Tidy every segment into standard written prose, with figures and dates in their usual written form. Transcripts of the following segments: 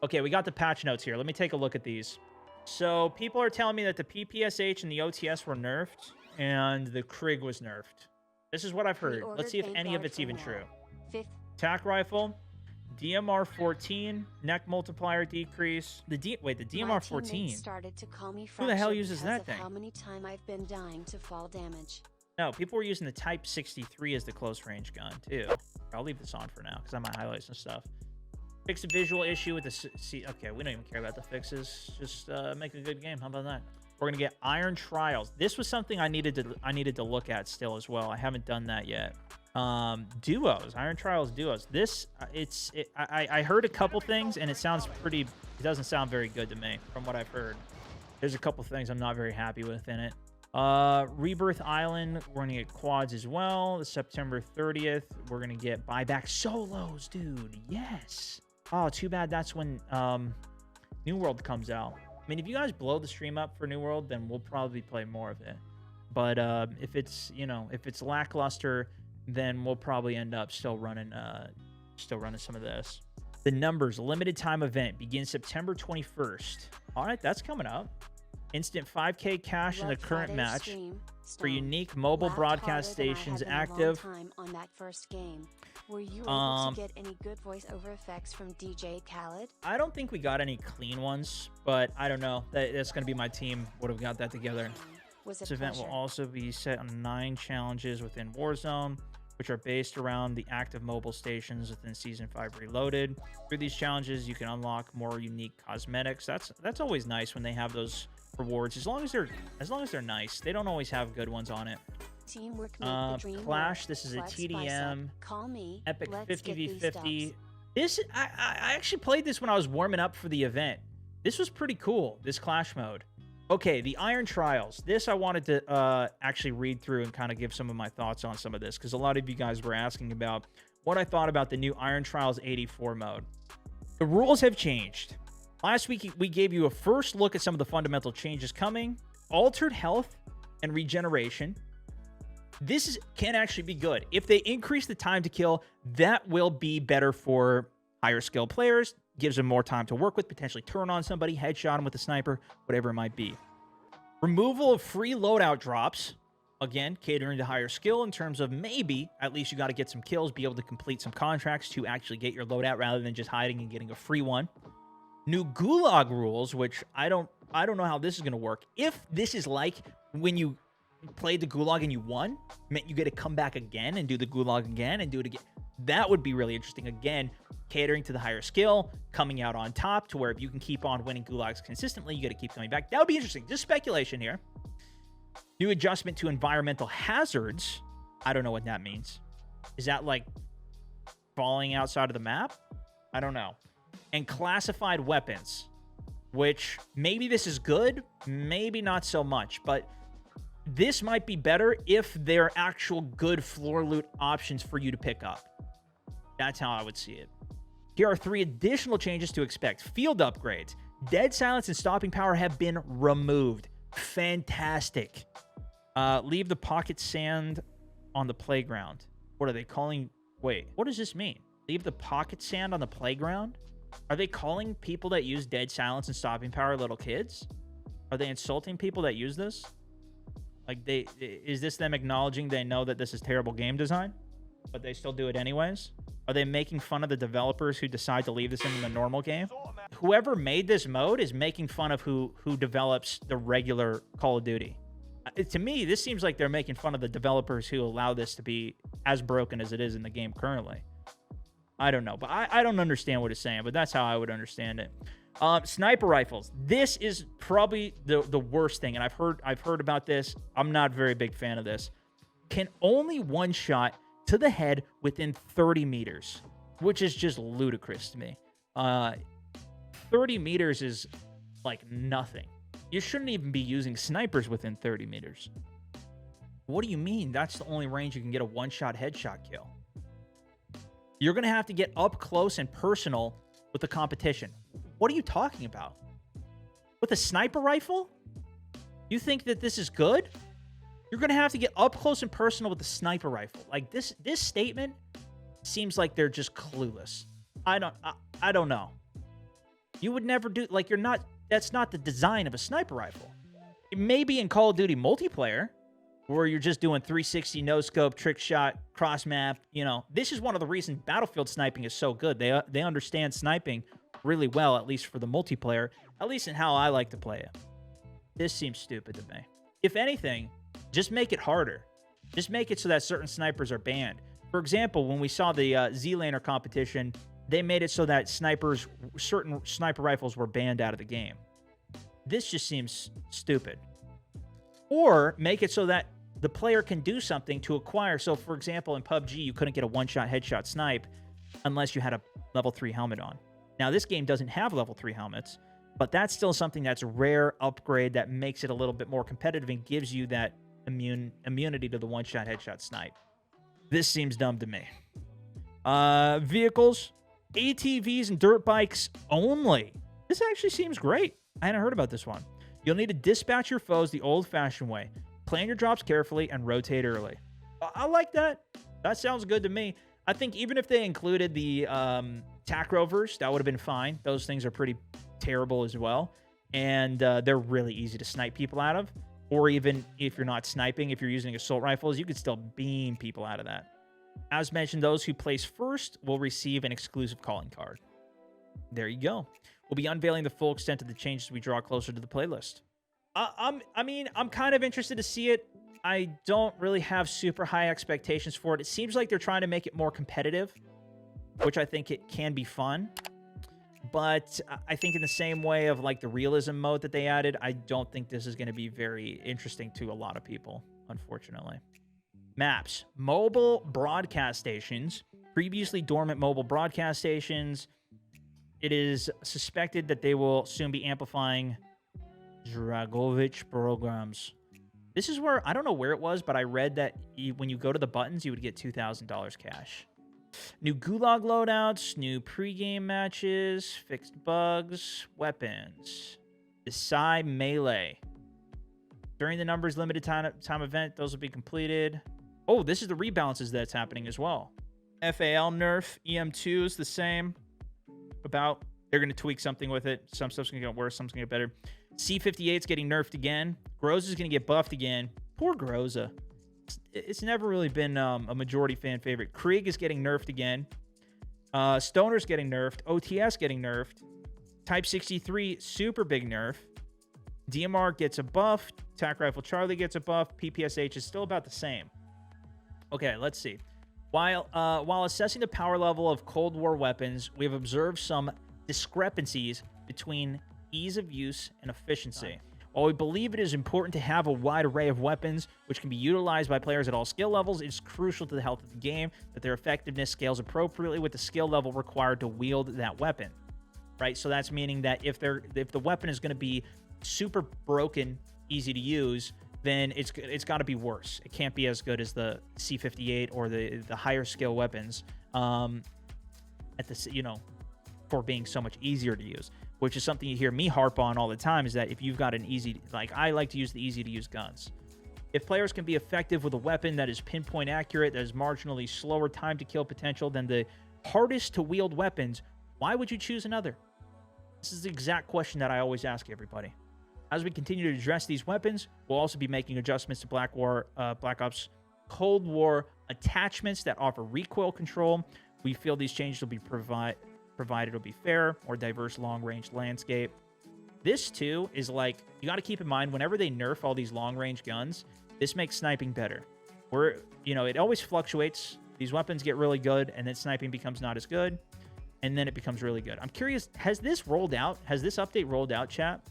Okay, we got the patch notes here. Let me take a look at these. So people are telling me that the PPSH and the OTS were nerfed, and the Krig was nerfed. This is what I've heard. Let's see if any of it's even true. Attack rifle, DMR 14, neck multiplier decrease. The DMR 14. Who the hell uses that thing? How many times I've been dying to fall damage. No, people were using the Type 63 as the close range gun too. I'll leave this on for now because I might highlight some stuff. Fix a visual issue with the okay, we don't even care about the fixes. Just make a good game. How about that? We're gonna get Iron Trials. This was something I needed to look at still as well. I haven't done that yet. Duos, Iron Trials duos. This I heard a couple things and it doesn't sound very good to me from what I've heard. There's a couple things I'm not very happy with in it. Rebirth Island, we're gonna get quads as well. September 30th, we're gonna get buyback solos, dude. Yes. Oh, too bad that's when New World comes out. I mean, if you guys blow the stream up for New World, then we'll probably play more of it. But if it's, you know, if it's lackluster, then we'll probably end up still running some of this. The numbers limited time event begins September 21st. All right, that's coming up. Instant 5K cash in the current match for unique mobile broadcast stations active. On that first game. Were you able to get any good voiceover effects from DJ Khaled? I don't think we got any clean ones, but I don't know. That's going to be my team would have got that together. This event will also be set on 9 challenges within Warzone, which are based around the active mobile stations within Season 5 Reloaded. Through these challenges, you can unlock more unique cosmetics. That's always nice when they have those rewards, as long as they're nice. They don't always have good ones on it. Teamwork make the dream Clash, work. this is a Let's TDM. Call me. Epic Let's 50v50. This I actually played this when I was warming up for the event. This was pretty cool, this Clash mode. Okay, the Iron Trials. This I wanted to actually read through and kind of give some of my thoughts on some of this, because a lot of you guys were asking about what I thought about the new Iron Trials 84 mode. The rules have changed. Last week, we gave you a first look at some of the fundamental changes coming. Altered health and regeneration. This can actually be good. If they increase the time to kill, that will be better for higher skill players. Gives them more time to work with, potentially turn on somebody, headshot them with a sniper, whatever it might be. Removal of free loadout drops. Again, catering to higher skill in terms of maybe at least you got to get some kills, be able to complete some contracts to actually get your loadout rather than just hiding and getting a free one. New gulag rules, which I don't know how this is going to work. If this is like when you played the gulag and you won, meant you get to come back again and do the gulag again and do it again. That would be really interesting. Again, catering to the higher skill, coming out on top to where if you can keep on winning gulags consistently, you got to keep coming back. That would be interesting. Just speculation here. New adjustment to environmental hazards. I don't know what that means. Is that like falling outside of the map? I don't know. And classified weapons, which maybe this is good, maybe not so much, but this might be better if they're actual good floor loot options for you to pick up. That's how I would see it. Here are 3 additional changes to expect. Field upgrades. Dead silence and stopping power have been removed. Fantastic. Leave the pocket sand on the playground. What are they calling? Wait, what does this mean? Leave the pocket sand on the playground? Are they calling people that use dead silence and stopping power little kids? Are they insulting people that use this? Like, is this them acknowledging they know that this is terrible game design, but they still do it anyways? Are they making fun of the developers who decide to leave this in the normal game? Whoever made this mode is making fun of who develops the regular Call of Duty. To me, this seems like they're making fun of the developers who allow this to be as broken as it is in the game currently. I don't know, but I don't understand what it's saying, but that's how I would understand it. Sniper rifles. This is probably the worst thing, and I've heard about this. I'm not a very big fan of this. Can only one shot to the head within 30 meters, which is just ludicrous to me. 30 meters is like nothing. You shouldn't even be using snipers within 30 meters. What do you mean? That's the only range you can get a one-shot headshot kill. You're going to have to get up close and personal with the competition. What are you talking about? With a sniper rifle? You think that this is good? You're going to have to get up close and personal with the sniper rifle. Like, this statement seems like they're just clueless. I don't know. You would never do, like, that's not the design of a sniper rifle. It may be in Call of Duty multiplayer, where you're just doing 360 no-scope, trick shot, cross-map. You know, this is one of the reasons Battlefield sniping is so good. They understand sniping really well, at least for the multiplayer, at least in how I like to play it. This seems stupid to me. If anything, just make it harder. Just make it so that certain snipers are banned. For example, when we saw the Z-Laner competition, they made it so that certain sniper rifles were banned out of the game. This just seems stupid. Or make it so that the player can do something to acquire. So, for example, in PUBG, you couldn't get a one-shot headshot snipe unless you had a level 3 helmet on. Now, this game doesn't have level 3 helmets, but that's still something that's a rare upgrade that makes it a little bit more competitive and gives you that immunity to the one-shot headshot snipe. This seems dumb to me. Vehicles, ATVs, and dirt bikes only. This actually seems great. I hadn't heard about this one. You'll need to dispatch your foes the old-fashioned way. Plan your drops carefully and rotate early. I like that. That sounds good to me. I think even if they included the tac rovers, that would have been fine. Those things are pretty terrible as well. And they're really easy to snipe people out of. Or even if you're not sniping, if you're using assault rifles, you could still beam people out of that. As mentioned, those who place first will receive an exclusive calling card. There you go. We'll be unveiling the full extent of the changes as we draw closer to the playlist. I'm kind of interested to see it. I don't really have super high expectations for it. It seems like they're trying to make it more competitive, which I think it can be fun. But I think in the same way of like the realism mode that they added, I don't think this is going to be very interesting to a lot of people, unfortunately. Maps. Mobile broadcast stations. Previously dormant mobile broadcast stations. It is suspected that they will soon be amplifying Dragovich programs. This is where, I don't know where it was, but I read that when you go to the buttons, you would get $2,000 cash. New Gulag loadouts, new pregame matches, fixed bugs, weapons. Decide Melee. During the numbers limited time event, those will be completed. Oh, this is the rebalances that's happening as well. FAL nerf, EM2 is the same. They're going to tweak something with it. Some stuff's going to get worse, some's going to get better. C58's getting nerfed again. Groza's going to get buffed again. Poor Groza. It's never really been a majority fan favorite. Krieg is getting nerfed again. Stoner's getting nerfed. OTS getting nerfed. Type 63, super big nerf. DMR gets a buff. Tac Rifle Charlie gets a buff. PPSH is still about the same. Okay, let's see. While assessing the power level of Cold War weapons, we have observed some discrepancies between ease of use and efficiency. While we believe it is important to have a wide array of weapons which can be utilized by players at all skill levels, it's crucial to the health of the game that their effectiveness scales appropriately with the skill level required to wield that weapon. Right? So that's meaning that if the weapon is going to be super broken, easy to use, then it's got to be worse. It can't be as good as the C58 or the higher skill weapons for being so much easier to use, which is something you hear me harp on all the time, is that if you've got an easy, like I like to use the easy to use guns. If players can be effective with a weapon that is pinpoint accurate, that is marginally slower time to kill potential than the hardest to wield weapons, why would you choose another? This is the exact question that I always ask everybody. As we continue to address these weapons, we'll also be making adjustments to Black Ops Cold War attachments that offer recoil control. We feel these changes will be provided it'll be fair, more diverse long-range landscape. This, too, is like, you got to keep in mind, whenever they nerf all these long-range guns, this makes sniping better. It always fluctuates. These weapons get really good, and then sniping becomes not as good, and then it becomes really good. I'm curious, has this rolled out? Has this update rolled out, chat?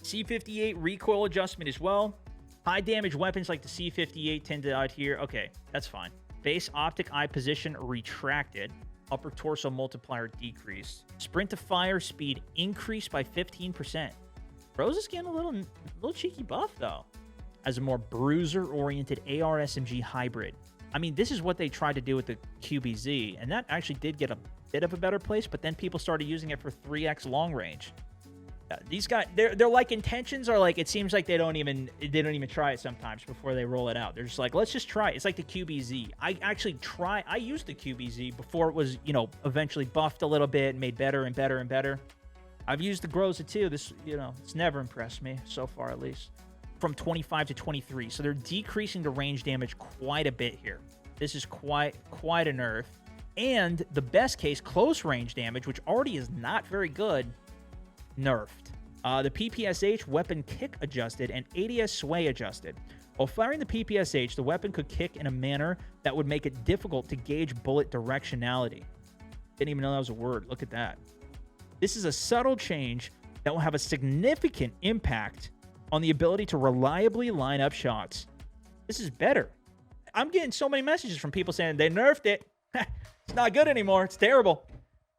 C58 recoil adjustment as well. High damage weapons like the C58 tend to adhere. Okay, that's fine. Base optic eye position retracted. Upper torso multiplier decreased. Sprint to fire speed increased by 15%. Rose is getting a little cheeky buff, though, as a more bruiser-oriented AR SMG hybrid. I mean, this is what they tried to do with the QBZ, and that actually did get a bit of a better place, but then people started using it for 3x long range. These guys, their like intentions are like, it seems like they don't even try it sometimes before they roll it out. They're just like, let's just try it. It's like the QBZ. I used the QBZ before it was, eventually buffed a little bit, made better and better and better. I've used the Groza too. This, it's never impressed me so far, at least. From 25 to 23. So they're decreasing the range damage quite a bit here. This is quite a nerf. And the best case, close range damage, which already is not very good, nerfed. The PPSH, weapon kick adjusted, and ADS sway adjusted. While firing the PPSH, the weapon could kick in a manner that would make it difficult to gauge bullet directionality. Didn't even know that was a word. Look at that. This is a subtle change that will have a significant impact on the ability to reliably line up shots. This is better. I'm getting so many messages from people saying they nerfed it. It's not good anymore. It's terrible.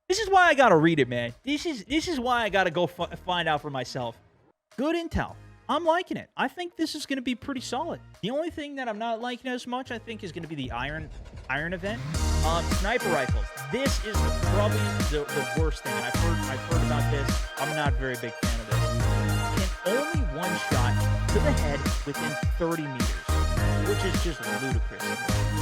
This is why I gotta read it, man. This is why I gotta go find out for myself. Good intel. I'm liking it. I think this is going to be pretty solid. The only thing that I'm not liking as much, I think, is going to be the iron event. Sniper rifles. This is probably the worst thing. And I've heard about this. I'm not a very big fan of this. And only one shot to the head within 30 meters, which is just ludicrous.